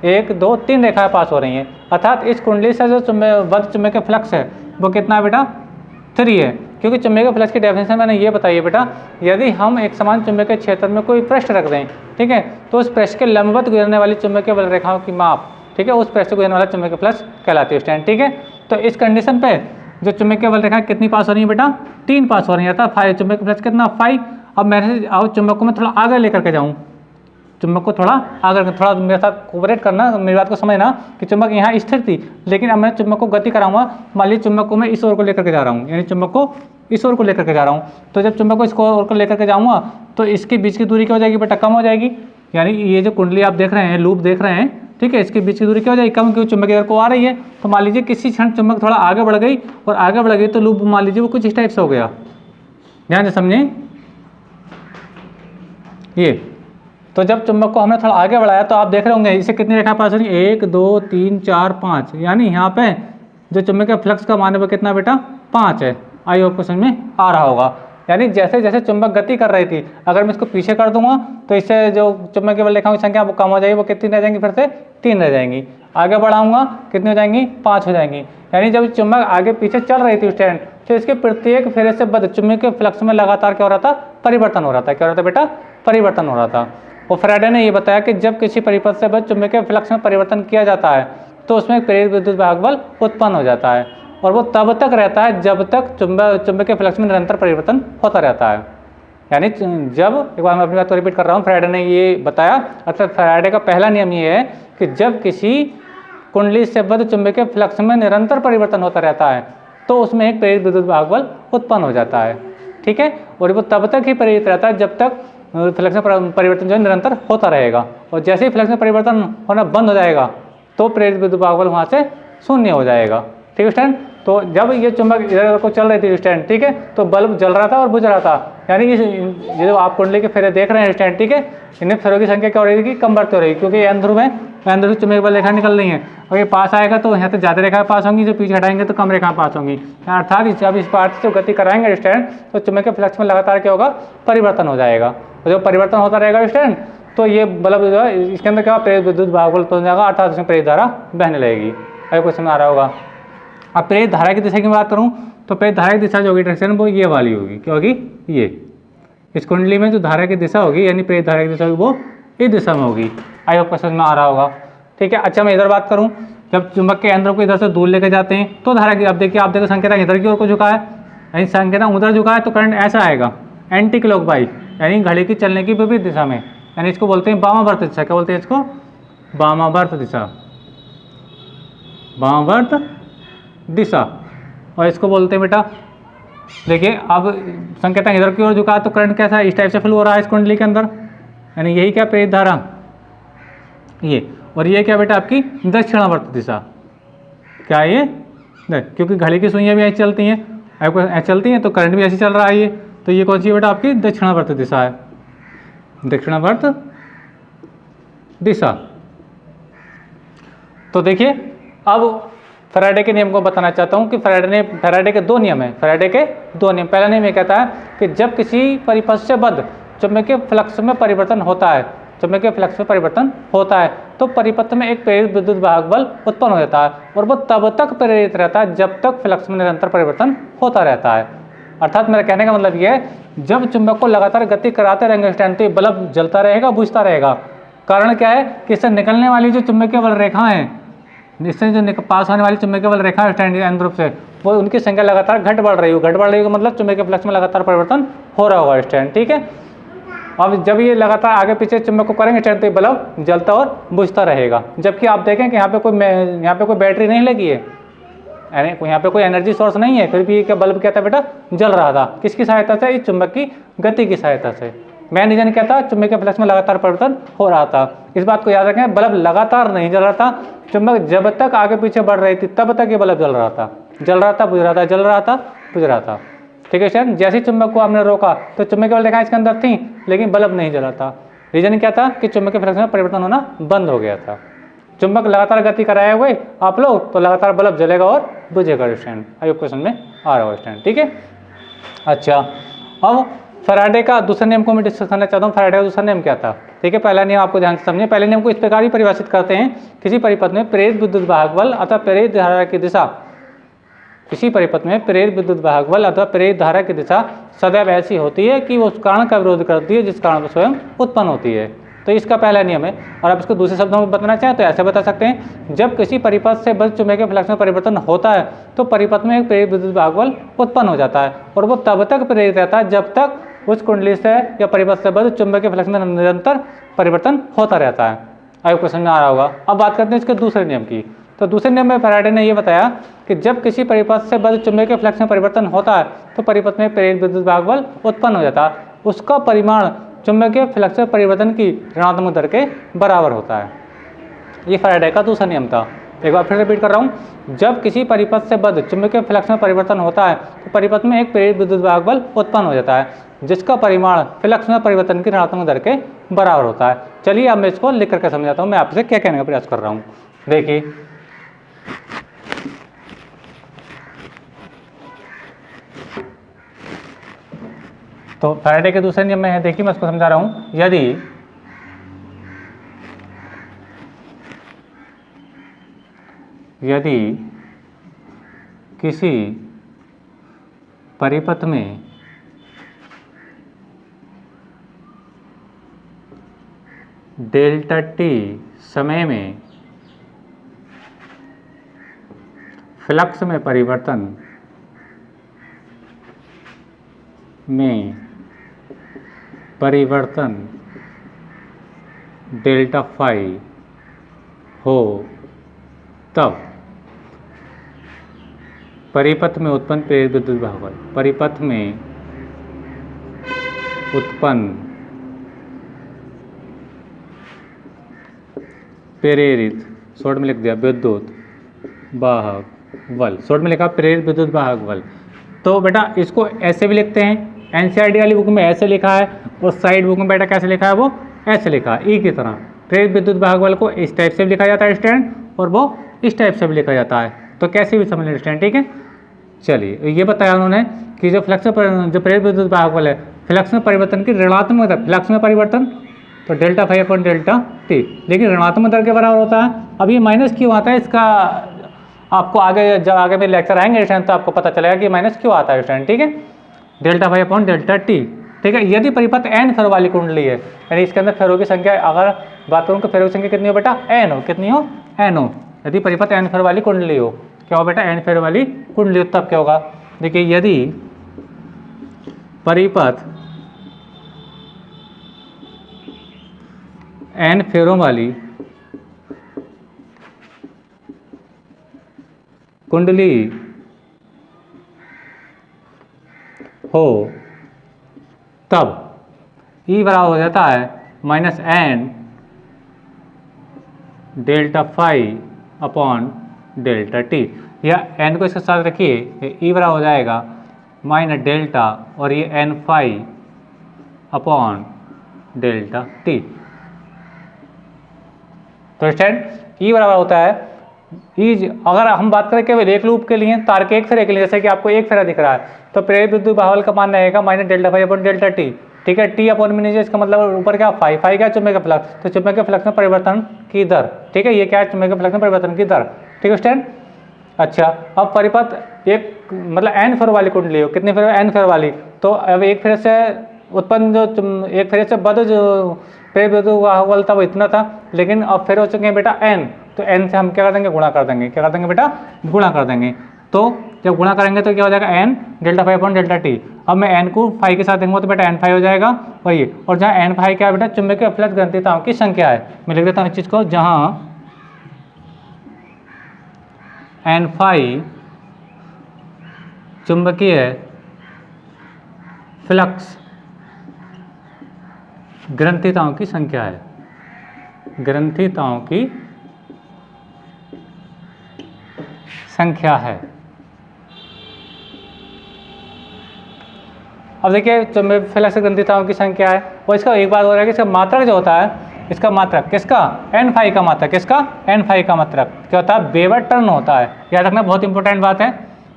1 2 3 रेखाएं पास हो रही हैं। अर्थात इस कुंडली से जो बद्ध चुंबकीय फ्लक्स है वो कितना बेटा, 3 है। क्योंकि चुंबकीय फ्लक्स की डेफिनेशन मैंने ये बताई है बेटा, यदि हम एक समान चुंबकीय क्षेत्र में कोई पृष्ठ रख दें, ठीक है, तो उस पृष्ठ के लंबवत गुजरने वाली चुंबकीय बल रेखाओं की माप, ठीक है, उस पृष्ठ से गुजरने वाला चुंबकीय फ्लक्स कहलाती है स्टैंड, ठीक है। तो इस कंडीशन पे जो चुंबकीय बल रेखाएं कितनी पास हो रही है बेटा, 3 पास हो रही है, अर्थात 5 चुंबकीय फ्लक्स कितना 5। अब मैं चुंबक को मैं थोड़ा आगे लेकर के जाऊँ, चुंबक को थोड़ा आगे, थोड़ा मेरे साथ कोऑपरेट करना, मेरी बात को समझना कि चुंबक यहाँ स्थिर थी, लेकिन अब मैं चुंबक को गति कराऊंगा। मान लीजिए चुंबक को मैं इस ओर को लेकर के जा रहा हूँ, यानी चुंबक को इस ओर को लेकर के जा रहा हूँ। तो जब चुंबक को इस ओर को लेकर के जाऊँगा तो इसके बीच की दूरी क्या हो जाएगी बेटा, कम हो जाएगी। यानी ये जो कुंडली आप देख रहे हैं, लूप देख रहे हैं, ठीक है, इसके बीच की दूरी क्या हो जाएगी, कम, क्योंकि चुंबक इधर को आ रही है। तो मान लीजिए किसी क्षण चुंबक थोड़ा आगे बढ़ गई, और आगे बढ़ गई तो लूप मान लीजिए वो कुछ इस टाइप से हो गया। ध्यान से समझें ये। तो जब चुंबक को हमने थोड़ा आगे बढ़ाया तो आप देख रहे होंगे इसे कितनी रेखा पास हो रही है, 1 2 3 4 5, यानी यहाँ पे जो चुंबकीय फ्लक्स का मान है वो कितना बेटा 5 है। आई होप समझ में आ रहा होगा। यानी जैसे जैसे चुंबक गति कर रही थी, अगर मैं इसको पीछे कर दूंगा तो इससे जो चुंबकीय बल रेखाओं की संख्या वो कम हो जाएगी, वो कितनी रह जाएंगी, फिर से 3 रह जाएंगी। आगे बढ़ाऊंगा कितनी हो जाएंगी, 5 हो जाएंगी। यानी जब चुंबक आगे पीछे चल रही थी स्टैंड, तो इसके प्रत्येक फेरे से बद चुंबकीय फ्लक्स में लगातार क्या हो रहा था, परिवर्तन हो रहा था। क्या हो रहा था बेटा, परिवर्तन हो रहा था। और फैराडे ने ये बताया कि जब किसी परिपथ से बद चुंबकीय फ्लक्स में परिवर्तन किया जाता है तो उसमें एक प्रेरित विद्युत भाग बल उत्पन्न हो जाता है, और वो तब तक रहता है जब तक चुंबकीय फ्लक्स में निरंतर परिवर्तन होता रहता है। यानी जब, एक बार मैं अपनी बात को रिपीट कर रहा हूँ, फैराडे ने ये बताया, अर्थात फैराडे का पहला नियम ये है कि जब किसी कुंडली से बद्ध चुंबकीय फ्लक्स में निरंतर परिवर्तन होता रहता है तो उसमें एक प्रेरित विद्युत भाग बल उत्पन्न हो जाता है। ठीक है, और वो तब तक ही प्रेरित रहता है जब तक फ्लक्स में परिवर्तन जो है निरंतर होता रहेगा, और जैसे ही फ्लक्स में परिवर्तन होना बंद हो जाएगा तो प्रेरित विद्युत भाग बल वहाँ से शून्य हो जाएगा। ठीक है स्टैंड। तो जब ये चुंबक इधर को चल रही थी स्टैंड, ठीक है, तो बल्ब जल रहा था और बुझ रहा था। यानी ये जो आप कुंडली के फेरे देख रहे हैं स्टैंड, ठीक है, इन्हें फेरों की संख्या क्या हो रही थी, कम बढ़ती हो रही, क्योंकि एन ध्रुव है, एन ध्रुव चुंबकीय बल रेखा निकल रही है, और ये पास आएगा तो यहाँ से ज़्यादा रेखा पास होंगी, जो पीछे हटाएंगे तो कम रेखा पास होंगी। अर्थात जब इस पार्ट से गति कराएंगे स्टैंड तो चुंबकीय फ्लक्स में लगातार क्या होगा, परिवर्तन हो जाएगा। और जब परिवर्तन होता रहेगा स्टैंड तो ये बल्ब जो है इसके अंदर क्या प्रेरित विद्युत भाग बल उत्पन्न हो जाएगा, अर्थात इसमें प्रेरित धारा बहने लगेगी। अगर क्वेश्चन में आ रहा होगा। अब प्रेरित धारा की दिशा की बात करूं तो प्रेरित धारा की दिशा जो होगी डायरेक्शन वो ये वाली होगी, क्या होगी, ये इस कुंडली में जो धारा की दिशा होगी यानी प्रेरित धारा की दिशा होगी वो इस दिशा में होगी। आई होप क्वेश्चन में आ रहा होगा। ठीक है, अच्छा मैं इधर बात करूं, जब चुंबक के केंद्र को इधर से दूर लेके जाते हैं तो धारा की, अब देखिए आप देखो संकेतक इधर की ओर को झुका है, यानी संकेतक उधर झुका है तो करंट ऐसा आएगा एंटी क्लॉकवाइज, यानी घड़ी की चलने की विपरीत दिशा में, यानी इसको बोलते हैं वामावर्त दिशा। क्या बोलते हैं इसको, वामावर्त दिशा, वामावर्त दिशा। और इसको बोलते हैं बेटा, देखिए अब संकेतक इधर की ओर झुका तो करंट कैसा इस टाइप से फ्लो हो रहा है इस कुंडली के अंदर, यानी यही क्या प्रेरित धारा ये, और ये क्या बेटा आपकी दक्षिणावर्त दिशा। क्या ये, क्योंकि घड़ी की सुइयां भी ऐसी चलती हैं, ऐसी चलती हैं तो करंट भी ऐसे चल रहा है ये, तो ये कौन सी है बेटा आपकी दक्षिणावर्त दिशा है, दक्षिणावर्त दिशा। तो देखिए अब फैराडे के नियम को बताना चाहता हूं कि फैराडे के 2 नियम हैं, फैराडे के 2 नियम। पहला नियम ये कहता है कि जब किसी परिपथ से बद्ध चुंबकीय फ्लक्स में परिवर्तन होता है, चुंबकीय फ्लक्स में परिवर्तन होता है तो परिपथ में एक प्रेरित विद्युत भाग बल उत्पन्न हो जाता है, और वो तब तक प्रेरित रहता है जब तक फ्लक्स में निरंतर परिवर्तन होता रहता है। अर्थात मेरा कहने का मतलब ये है, जब चुंबक को लगातार गति कराते रहेंगे स्टैंड तो बल्ब जलता रहेगा, बुझता रहेगा। कारण क्या है कि इससे निकलने वाली जो चुंबकीय बल रेखाएं हैं, इससे जो पास होने वाली चुंबकीय बल रेखा स्टैंड एन ध्रुव से, वो उनकी संख्या लगातार घट बढ़ रही हो, मतलब चुंबकीय फ्लक्स में लगातार परिवर्तन हो रहा होगा स्टैंड। ठीक है, अब जब ये लगातार आगे पीछे चुंबक को करेंगे स्टैंड तो ये बल्ब जलता और बुझता रहेगा। जबकि आप देखें कि यहाँ पे कोई बैटरी नहीं लगी है, यानी यहाँ पे कोई एनर्जी सोर्स नहीं है, फिर भी क्या बल्ब क्या था बेटा, जल रहा था। किसकी सहायता से, इस चुंबक की गति की सहायता से। मैं रीजन क्या था, चुंबकीय फ्लक्स में लगातार परिवर्तन हो रहा था। इस बात को याद रखें, बल्ब लगातार नहीं जल रहा था, चुंबक जब तक आगे पीछे बढ़ रही थी तब तक ये बल्ब जल रहा था, जल रहा था, बुझ रहा था, जल रहा था, बुझ रहा था। ठीक है सर, जैसे चुंबक को आपने रोका तो चुंबकीय बल रेखाएं इसके अंदर थी लेकिन बल्ब नहीं जला था। रीजन क्या था कि चुंबकीय फ्लक्स में परिवर्तन होना बंद हो गया था। चुंबक लगातार गति कराए हुए आप लोग तो लगातार बल्ब जलेगा और बुझेगा स्टैंड। आई होप क्वेश्चन में आ रहा है स्टैंड। ठीक है, अच्छा अब फैराडे का दूसरा नियम को मैं डिस्कस करना चाहता हूँ। फैराडे का दूसरा नियम क्या था, ठीक है। पहला नियम आपको ध्यान से समझिए। पहले नियम को इस प्रकार भी परिभाषित करते हैं, किसी परिपथ में प्रेरित विद्युत वाहक बल अथवा प्रेरित धारा की दिशा, किसी परिपथ में प्रेरित विद्युत वाहक बल अथवा प्रेरित धारा की दिशा सदैव ऐसी होती है कि वो उस कारण का विरोध करती है जिस कारण वो स्वयं उत्पन्न होती है। तो इसका पहला नियम है। और आप इसको दूसरे शब्दों में बताना चाहें तो ऐसे बता सकते हैं, जब किसी परिपथ से बद्ध चुंबकीय फ्लक्स में परिवर्तन होता है तो परिपथ में एक प्रेरित विद्युत वाहक बल उत्पन्न हो जाता है, और वो तब तक प्रेरित रहता है जब तक उस कुंडली से या परिपथ से बद्ध चुंबकीय फ्लक्स में निरंतर परिवर्तन होता रहता है। आई क्वेश्चन में आ रहा होगा। अब बात करते हैं इसके दूसरे नियम की। तो दूसरे नियम में फैराडे ने यह बताया कि जब किसी परिपथ से बद्ध चुंबकीय फ्लक्स में परिवर्तन होता है तो परिपथ में प्रेरित विद्युत वाहक बल उत्पन्न हो जाता है, उसका परिमाण चुंबकीय फ्लक्स में परिवर्तन की ऋणात्मक दर के बराबर होता है। ये फैराडे का दूसरा नियम था। एक बार फिर रिपीट कर रहा हूँ, जब किसी परिपथ से बद्ध चुंबकीय फ्लक्स में परिवर्तन होता है तो परिपथ में एक प्रेरित विद्युत वाहक बल उत्पन्न हो जाता है, जिसका परिमाण फ्लक्स में परिवर्तन की ऋणात्मक दर के बराबर होता है। चलिए अब मैं इसको लिख करके समझाता हूँ, मैं आपसे क्या कहने का प्रयास कर रहा हूँ। देखिए तो फैराडे के दूसरे नियम में है, देखिए मैं उसको समझा रहा हूँ। यदि किसी परिपथ में डेल्टा टी समय में फ्लक्स में परिवर्तन डेल्टा फाई हो, तब परिपथ में उत्पन्न प्रेरित विद्युत भागवल, परिपथ में उत्पन्न प्रेरित, शॉर्ट में लिख दिया विद्युत वाहक बल, शॉर्ट में लिखा प्रेरित विद्युत वाहक बल। तो बेटा इसको ऐसे भी लिखते हैं, एनसीईआरटी वाली बुक में ऐसे लिखा है और साइड बुक में बेटा कैसे लिखा है, वो ऐसे लिखा है ई की तरह। प्रेरित विद्युत वाहक बल को इस टाइप से भी लिखा जाता है स्टूडेंट, और वो इस टाइप से भी लिखा जाता है, तो कैसे भी समझ लें स्टूडेंट, ठीक है। चलिए ये बताया उन्होंने कि जो प्रेरित विद्युत वाहक बल है, फ्लक्स में परिवर्तन की ऋणात्मक दर, फ्लक्स में परिवर्तन तो delta phi upon delta t, लेकिन ऋणात्मक दर के बराबर होता है। अब ये माइनस क्यों आता है, इसका आपको आगे जब आगे में लेक्चर आएंगे स्टूडेंट तो आपको पता चलेगा कि माइनस क्यों आता है स्टूडेंट, ठीक है। Delta phi upon delta t, ठीक है। यदि परिपथ एन फेरो वाली कुंडली है, यानी इसके अंदर फेरो की संख्या, अगर बात करूँ तो फेरो की संख्या कितनी हो बेटा, एन हो, कितनी हो, एन हो। यदि परिपथ एन फेरो वाली कुंडली हो, क्या हो बेटा, एन फेरो वाली कुंडली हो, तब क्या होगा, देखिए यदि परिपथ एन फेरों वाली कुंडली हो, तब ई बराबर हो जाता है minus n delta phi upon delta t, या एन को इसके साथ रखिए, ई बराबर हो जाएगा माइनस डेल्टा और ये n phi upon delta t. तो स्टूडेंट ई बराबर होता है ई, अगर हम बात करें केवल एक लूप के लिए, तार के एक फेरे के लिए, जैसे कि आपको एक फेरा दिख रहा है, तो प्रेरित विद्युत बल का मान रहेगा minus delta phi upon delta t, ठीक है। टी अपॉन में इसका मतलब ऊपर क्या, फाई, फाई क्या, चुंबकीय फ्लक्स, तो चुंबकीय फ्लक्स में परिवर्तन की दर, ठीक है। ये क्या है, चुंबकीय फ्लक्स में परिवर्तन की दर, ठीक है स्टूडेंट। अच्छा, अब परिपथ एक मतलब एन फेरो वाली कुंडली हो, कितनी फेरो, एन फेरो वाली, तो अब एक फेरे से उत्पन्न जो एक फेरे से बद जो प्रेरित विद्युत बल था वो इतना था, लेकिन अब फेर हो चुके हैं बेटा एन, तो एन से हम क्या कर देंगे, गुणा कर देंगे, क्या कर देंगे बेटा, गुणा कर देंगे। तो जब गुणा करेंगे तो क्या हो जाएगा, n delta phi upon delta t. अब मैं एन को फाई के साथ देखूंगा तो बेटा एन फाई हो जाएगा, और ये, और जहाँ एन फाई क्या है बेटा, चुंबकीय फ्लक्स घनत्वताओं की संख्या है। मैं लिख देता हूँ इस चीज़ को, जहाँ एन फाई चुंबकीय फ्लक्स ग्रंथिताओं की संख्या है, ग्रंथिताओं की संख्या है। अब देखिए चुंबकीय फ्लक्स ग्रंथिताओं की संख्या है, और इसका एक बात हो रहा है कि इसका मात्रक जो होता है, इसका मात्रक किसका, एन फाई का मात्रक, किसका, एन फाई का मात्रक क्या होता है, वेबर टर्न होता है। याद रखना, बहुत इंपॉर्टेंट बात है,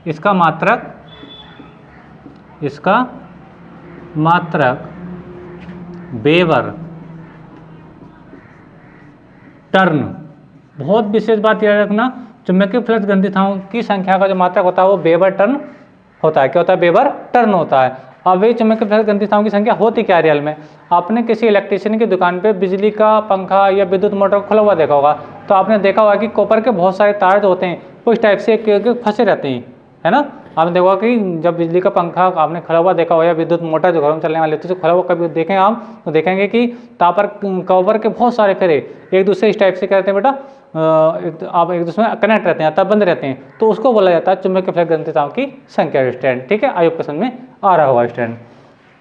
इसका मात्रक, इसका मात्रक वेबर टर्न, बहुत विशेष बात याद रखना, चुंबकीय फ्लक्स ग्रंथिताओं की संख्या का जो मात्रक होता है वो वेबर टर्न होता है। क्या होता है, वेबर टर्न होता है। अब ये चुंबकीय फ्लक्स ग्रंथिताओं की संख्या होती क्या रियल में, आपने किसी इलेक्ट्रिशियन की दुकान पे बिजली का पंखा या विद्युत मोटर खुला हुआ देखा होगा, तो आपने देखा होगा कि कॉपर के बहुत सारे तार जो होते हैं वो इस टाइप से फंसे रहते हैं, है ना। आपने देखा कि जब बिजली का पंखा आपने खुला हुआ देखा हो, या विद्युत मोटर जो घरों में चलने वाले होते हैं खुला हुआ कभी देखें आप, तो देखेंगे कि तापर कवर के बहुत सारे फेरे एक दूसरे इस टाइप से कहते हैं बेटा, आप एक दूसरे में कनेक्ट रहते हैं, तब बंद रहते हैं, तो उसको बोला जाता है चुंबकीय फ्लक्स ग्रंथिताओं की संख्या स्टैंड, ठीक है। आयोग प्रश्न में आ रहा होगा स्टैंड,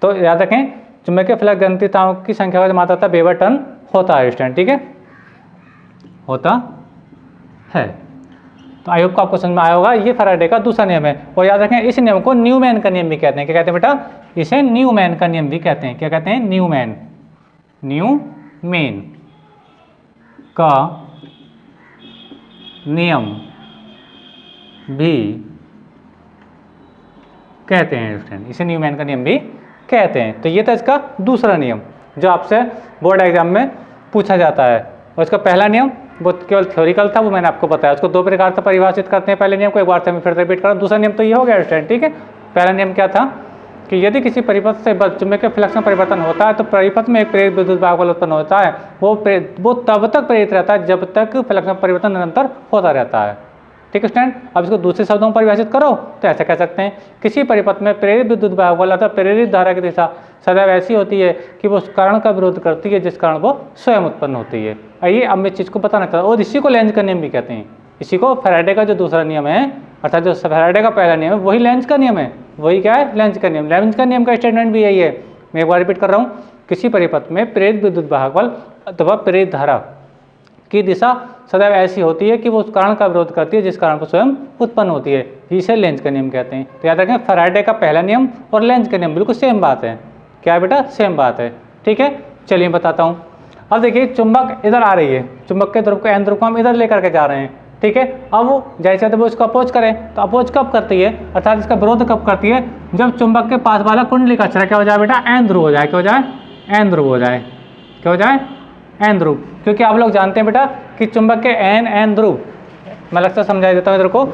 तो याद रखें चुंबकीय फ्लक्स ग्रंथिताओं की संख्या का जो मात्रा था वेबर टर्न होता है स्टैंड, ठीक है, होता है। तो आयोग को आपको समझ में आया होगा, ये फैराडे का दूसरा नियम है। और याद रखें इस नियम को न्यूमैन का नियम भी कहते हैं, क्या कहते हैं बेटा, इसे न्यूमैन का नियम भी कहते हैं। क्या कहते हैं, न्यूमैन, न्यूमैन का नियम भी कहते हैं स्टूडेंट, इसे न्यूमैन का नियम भी कहते हैं। तो ये था इसका दूसरा नियम जो आपसे बोर्ड एग्जाम में पूछा जाता है। और इसका पहला नियम वो केवल थ्योरिकल था, वो मैंने आपको बताया। उसको दो प्रकार से परिभाषित करते हैं। पहले नियम को एक बार से मैं फिर रिपीट कर रहा हूँ। दूसरा नियम तो ये हो गया स्टूडेंट, ठीक है। पहला नियम क्या था कि यदि किसी परिपथ से चुंबकीय फ्लक्स में परिवर्तन होता है तो परिपथ में एक प्रेरित विद्युत भागबल उत्पन्न होता है। वो तब तक प्रेरित रहता है जब तक फ्लक्स में परिवर्तन निरंतर होता रहता है, ठीक है स्टूडेंट। अब इसको दूसरे शब्दों में परिभाषित करो तो ऐसा कह सकते हैं, किसी परिपथ में प्रेरित विद्युत भागबल अथवा प्रेरित धारा की दिशा सदैव ऐसी होती है कि वो उस कारण का विरोध करती है जिस कारण वो स्वयं उत्पन्न होती है। आइए अब मैं इस चीज़ को बताना चाहता हूँ, और इसी को लेंज का नियम भी कहते हैं। इसी को फैराडे का जो दूसरा नियम है, अर्थात जो फैराडे का पहला नियम है वही लेंज का नियम है। वही क्या है? लेंज का नियम। लेंज का नियम का स्टेटमेंट भी यही है। मैं एक बार रिपीट कर रहा हूँ, किसी परिपथ में प्रेरित विद्युत भागबल अथवा प्रेरित धारा की दिशा सदैव ऐसी होती है कि वो उस कारण का विरोध करती है जिस कारण वो स्वयं उत्पन्न होती है। इसे लेंज का नियम कहते हैं। तो याद रखें, फैराडे का पहला नियम और लेंज का नियम बिल्कुल सेम बात है। क्या है बेटा? सेम बात है, ठीक है। चलिए बताता हूँ। अब देखिए, चुंबक इधर आ रही है, चुंबक के ध्रुव को एन ध्रुव को हम इधर लेकर के जा रहे हैं, ठीक है। अब वो जैसे वो इसको अपोज करें तो अपोज कब करती है, अर्थात इसका विरोध कब करती है? जब चुंबक के पास वाला कुंडली का अक्षर क्या हो जाए बेटा? एन ध्रुव हो जाए। क्या हो जाए? एन ध्रुव हो जाए। क्या हो जाए? एन ध्रुव। क्योंकि आप लोग जानते हैं बेटा कि चुंबक के एन ध्रुव, मैं लगता समझा देता हूँ इधर को,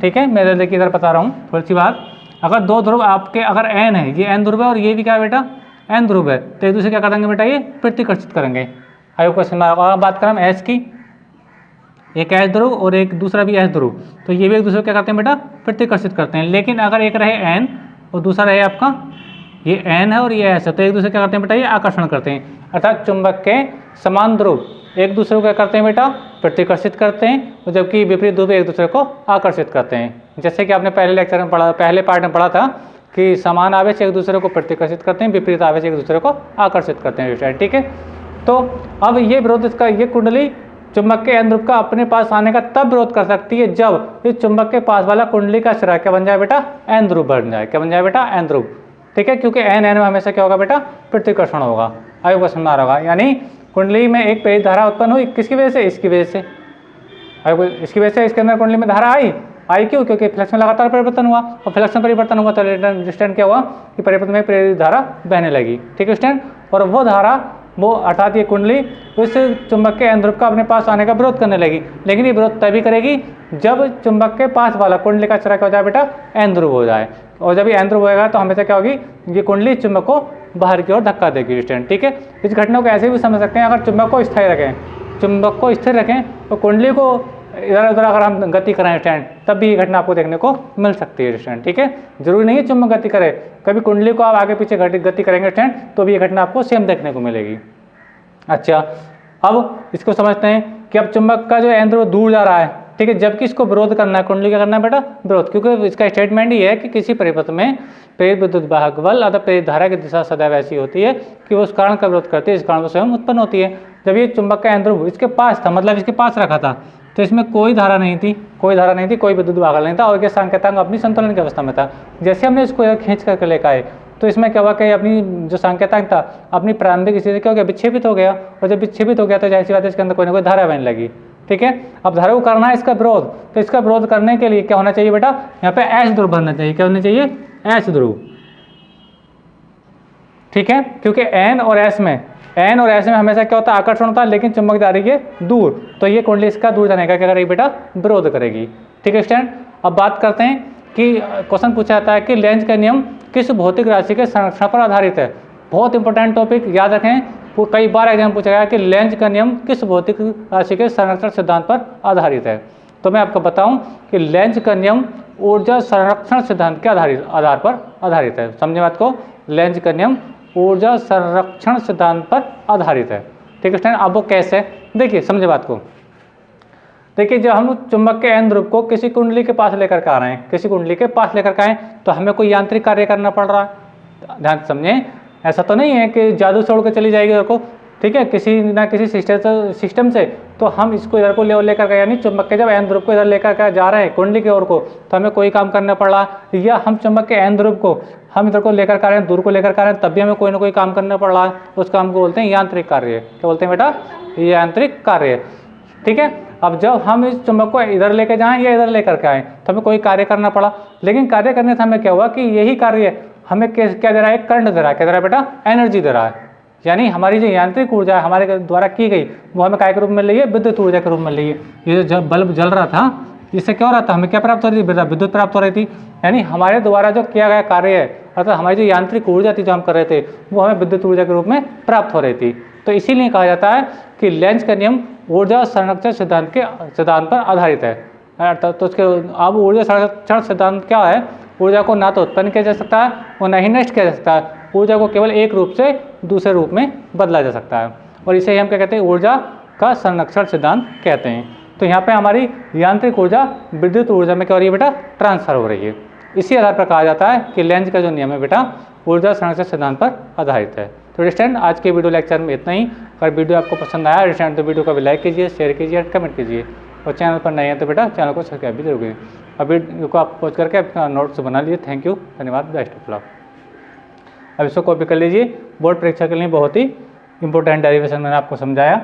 ठीक है। मैं इधर देखिए इधर बता रहा हूँ थोड़ी सी बात। अगर दो ध्रुव आपके अगर एन है, ये एन ध्रुव है और ये भी क्या है बेटा? एन ध्रुव है, तो एक दूसरे क्या कर देंगे बेटा? ये प्रतिकर्षित करेंगे। आयोग क्वेश्चन में बात करें हम एस की, एक एस ध्रुव और एक दूसरा भी एस ध्रुव, तो ये भी एक दूसरे को क्या करते हैं बेटा? प्रतिकर्षित करते हैं। लेकिन अगर एक रहे एन और दूसरा रहे आपका ये एन है और ये एस है, तो एक दूसरे क्या करते हैं बेटा? ये आकर्षण करते हैं। अर्थात चुंबक के समान ध्रुव एक दूसरे को क्या करते हैं बेटा? प्रतिकर्षित करते हैं, और जबकि विपरीत ध्रुव एक दूसरे को आकर्षित करते हैं। जैसे कि आपने पहले लेक्चर में पढ़ा, पहले पार्ट में पढ़ा था कि समान आवेश एक दूसरे को प्रतिकर्षित करते हैं, विपरीत आवेश एक दूसरे को आकर्षित करते हैं, ठीक है। तो अब ये विरोध इसका, ये कुंडली चुंबक के एन ध्रुव का अपने पास आने का तब विरोध कर सकती है जब इस चुंबक के पास वाला कुंडली का सिरा क्या बन जाए बेटा? एन ध्रुव बन जाए। क्या बन जाए बेटा? एन ध्रुव, ठीक है। क्योंकि एन में हमेशा क्या होगा बेटा? प्रतिकर्षण होगा। आयोग क्वेश्चन में आ रहा होगा, यानी कुंडली में एक प्रेरित धारा उत्पन्न हुई, किसकी वजह से? इसकी वजह से। इसकी वजह से इसके अंदर कुंडली में धारा आई क्यों? क्योंकि फ्लक्स में लगातार परिवर्तन हुआ, और फ्लक्स में परिवर्तन हुआ तो स्टूडेंट क्या हुआ कि परिपथ में प्रेरित धारा बहने लगी, ठीक है स्टूडेंट। और वो धारा वो अर्थात ये कुंडली उस चुंबक के एन ध्रुव का अपने पास आने का विरोध करने लगी। लेकिन ये विरोध तभी करेगी जब चुंबक के पास वाला कुंडली का अक्षर क्या हो जाए बेटा? एन ध्रुव हो जाए। और जब ये एन ध्रुव होगा तो हमेशा क्या होगी? ये कुंडली चुंबक को बाहर की ओर धक्का देगी स्टूडेंट, ठीक है। इस घटना को ऐसे भी समझ सकते हैं, अगर चुंबक को स्थिर रखें, चुंबक को स्थिर रखें तो कुंडली को इधर उधर अगर हम गति कराएं स्टूडेंट, तब भी ये घटना आपको देखने को मिल सकती है स्टूडेंट, ठीक है। जरूरी नहीं है चुंबक गति करे, कभी कुंडली को आप आगे पीछे गति करेंगे स्टूडेंट तो भी ये घटना आपको सेम देखने को मिलेगी। अच्छा, अब इसको समझते हैं कि अब चुंबक का जो एन ध्रुव दूर जा रहा है, ठीक है, जबकि इसको विरोध करना है, कुंडली क्या करना है बेटा? विरोध। क्योंकि इसका स्टेटमेंट ही है कि किसी परिपथ में प्रेरित विद्युत भागबल अथवा प्रेरित धारा की दिशा सदैव ऐसी होती है कि वो उस कारण का विरोध करती है इस कारण वो स्वयं उत्पन्न होती है। जब ये चुंबक का एन ध्रुव इसके पास था, मतलब इसके पास रखा था, तो इसमें कोई धारा नहीं थी, कोई विद्युत भागबल नहीं था, और ये संकेतांक अपनी संतुलन की अवस्था में था। जैसे हमने इसको खींच करके लेकर आए तो इसमें क्या हुआ कि अपनी जो संकेतांक था अपनी प्रारंभिक स्थिति से क्या हो गया? विक्षेपित हो गया, और जब विक्षेपित हो गया तो जाहिर सी बात है इसके अंदर कोई ना कोई धारा बहने लगी, ठीक है। अब धारा को करना है इसका विरोध, तो इसका विरोध करने के लिए क्या होना चाहिए बेटा? यहाँ पे एस ध्रुव बनना चाहिए। क्या होना चाहिए? एस ध्रुव, ठीक है। क्योंकि एन और एस में हमेशा क्या होता है? आकर्षण होता है, लेकिन चुंबक जा रही है दूर, तो ये कुंडली इसका दूर जाने का क्या करेगी बेटा? विरोध करेगी, ठीक है स्टूडेंट। अब बात करते हैं कि क्वेश्चन पूछा जाता है कि लेंज का नियम किस भौतिक राशि के संरक्षण पर आधारित है। बहुत इंपॉर्टेंट टॉपिक, याद रखें, कई बार एग्जाम पूछा गया कि लेंज का नियम किस भौतिक राशि के संरक्षण सिद्धांत पर आधारित है। तो मैं आपको बताऊं कि लेंज का नियम ऊर्जा संरक्षण सिद्धांत के आधार पर आधारित है। समझे बात को? लेंज का नियम ऊर्जा संरक्षण सिद्धांत पर आधारित है, ठीक है स्टूडेंट। अब वो कैसे? देखिए, समझे बात को। देखिए, जब हम चुंबक के एन ध्रुव को किसी कुंडली के पास लेकर के आ रहे हैं, किसी कुंडली के पास लेकर के आए, तो हमें कोई यांत्रिक कार्य करना पड़ रहा है। ध्यान समझें, ऐसा तो नहीं है कि जादू से उड़ के चली जाएगी इधर को, ठीक है, किसी ना किसी सिस्टम से। तो हम इसको इधर को लेकर के, यानी चुंबक के जब एन ध्रुव को इधर लेकर के जा रहे हैं कुंडली की ओर को, तो हमें कोई काम करना पड़ रहा है, या हम चुंबक के एन ध्रुव को हम इधर को लेकर आ रहे हैं, दूर को लेकर आ रहे हैं, तब भी हमें कोई ना कोई काम करना पड़ रहा है। उस काम को बोलते हैं यांत्रिक कार्य। क्या बोलते हैं बेटा? यांत्रिक कार्य, ठीक है। अब जब हम इस चुंबक को इधर लेकर जाएं या इधर लेकर के आए, तो हमें कोई कार्य करना पड़ा, लेकिन कार्य करने से हमें क्या हुआ कि यही कार्य हमें क्या दे रहा है, करंट दे रहा है, क्या दे रहा है बेटा, एनर्जी दे रहा है। यानी हमारी जो यांत्रिक ऊर्जा है हमारे द्वारा की गई वो हमें काय के रूप में मिल रही है, विद्युत ऊर्जा के रूप में मिल रही है। ये जो बल्ब जल रहा था इससे क्या हो रहा था, हमें क्या प्राप्त हो रही थी बेटा, विद्युत प्राप्त हो रही थी। यानी हमारे द्वारा जो किया गया कार्य है अर्थात हमारी जो यांत्रिक ऊर्जा थी जो हम कर रहे थे वो हमें विद्युत ऊर्जा के रूप में प्राप्त हो रही थी। तो इसीलिए कहा जाता है कि लेंज का नियम ऊर्जा संरक्षण सिद्धांत के सिद्धांत पर आधारित है। अर्थात तो उसके अब ऊर्जा संरक्षण सिद्धांत क्या है, ऊर्जा को ना तो उत्पन्न किया जा सकता है और ना ही नष्ट किया जा सकता है, ऊर्जा को केवल एक रूप से दूसरे रूप में बदला जा सकता है और इसे हम क्या कहते हैं, ऊर्जा का संरक्षण सिद्धांत कहते हैं। तो यहाँ पे हमारी यांत्रिक ऊर्जा विद्युत ऊर्जा में क्या हो रही है बेटा, ट्रांसफर हो रही है। इसी आधार पर कहा जाता है कि लेंज का जो नियम है बेटा ऊर्जा संरक्षण सिद्धांत पर आधारित है। तो स्टूडेंट आज के वीडियो लेक्चर में इतना ही। अगर वीडियो आपको पसंद आया स्टूडेंट तो वीडियो को भी लाइक कीजिए, शेयर कीजिए, कमेंट कीजिए और चैनल पर नए हैं तो बेटा चैनल को सब्सक्राइब भी जरूर कीजिए। अब वीडियो को आप पहुँच करके अपना नोट्स बना लीजिए। थैंक यू, धन्यवाद, बेस्ट ऑफ लक। अब इसको कॉपी कर लीजिए, बोर्ड परीक्षा के लिए बहुत ही इंपॉर्टेंट डेरिवेशन मैंने आपको समझाया।